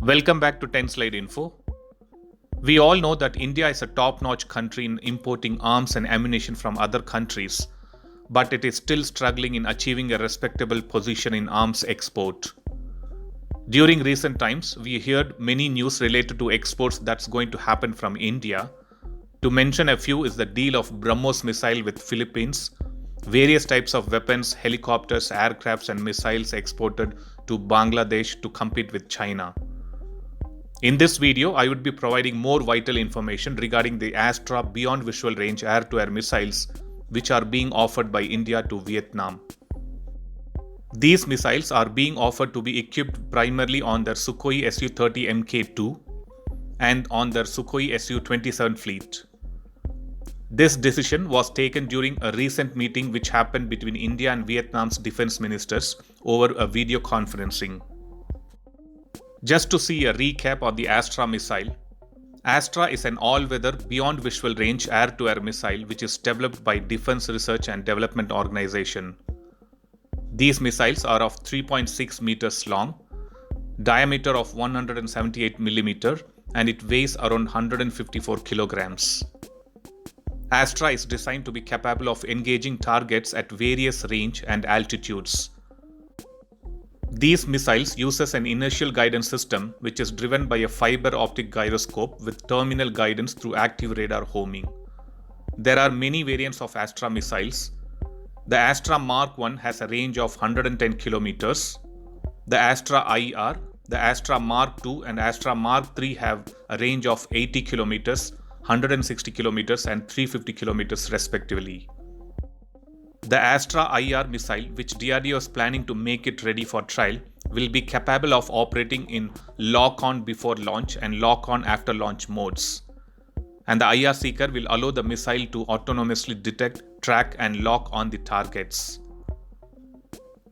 Welcome back to 10 Slide Info. We all know that India is a top-notch country in importing arms and ammunition from other countries, but it is still struggling in achieving a respectable position in arms export. During recent times, we heard many news related to exports that's going to happen from India. To mention a few is the deal of BrahMos missile with Philippines, various types of weapons, helicopters, aircrafts and missiles exported to Bangladesh to compete with China. In this video, I would be providing more vital information regarding the Astra Beyond Visual Range air-to-air missiles which are being offered by India to Vietnam. These missiles are being offered to be equipped primarily on their Sukhoi Su-30 Mk2 and on their Sukhoi Su-27 fleet. This decision was taken during a recent meeting which happened between India and Vietnam's defense ministers over a video conferencing. Just to see a recap on the Astra missile. Astra is an all-weather beyond visual range air-to-air missile which is developed by Defense Research and Development Organization. These missiles are of 3.6 meters long, diameter of 178 millimeter, and it weighs around 154 kilograms. Astra is designed to be capable of engaging targets at various range and altitudes. These missiles uses an inertial guidance system which is driven by a fiber optic gyroscope with terminal guidance through active radar homing. There are many variants of Astra missiles. The Astra Mark 1 has a range of 110 kilometers. The Astra IR, the Astra Mark 2 and Astra Mark 3 have a range of 80 kilometers, 160 kilometers and 350 kilometers respectively. The Astra IR missile, which DRDO is planning to make it ready for trial, will be capable of operating in lock-on before launch and lock-on after launch modes. And the IR seeker will allow the missile to autonomously detect, track and lock on the targets.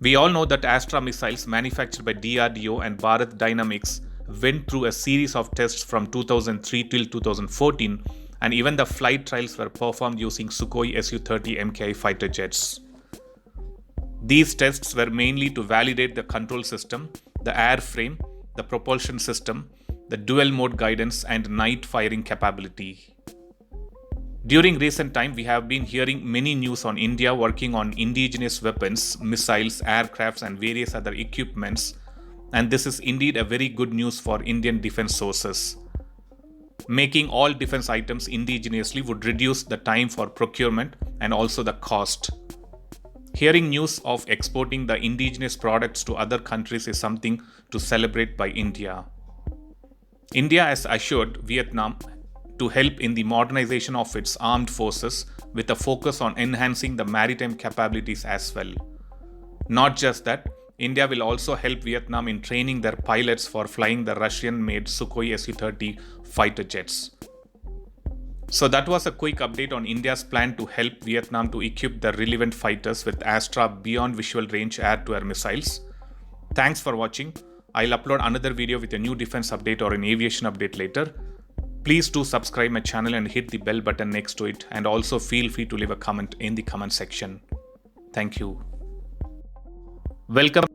We all know that Astra missiles manufactured by DRDO and Bharat Dynamics went through a series of tests from 2003 till 2014, and even the flight trials were performed using Sukhoi Su-30 Mki fighter jets. These tests were mainly to validate the control system, the airframe, the propulsion system, the dual mode guidance and night firing capability. During recent time, we have been hearing many news on India working on indigenous weapons, missiles, aircrafts and various other equipments, and this is indeed a very good news for Indian defense sources. Making all defense items indigenously would reduce the time for procurement and also the cost. Hearing news of exporting the indigenous products to other countries is something to celebrate by India. India has assured Vietnam to help in the modernization of its armed forces with a focus on enhancing the maritime capabilities as well. Not just that, India will also help Vietnam in training their pilots for flying the Russian-made Sukhoi Su-30 fighter jets. So that was a quick update on India's plan to help Vietnam to equip the relevant fighters with Astra Beyond Visual Range air-to-air missiles. Thanks for watching. I'll upload another video with a new defense update or an aviation update later. Please do subscribe my channel and hit the bell button next to it, and also feel free to leave a comment in the comment section. Thank you. Welcome.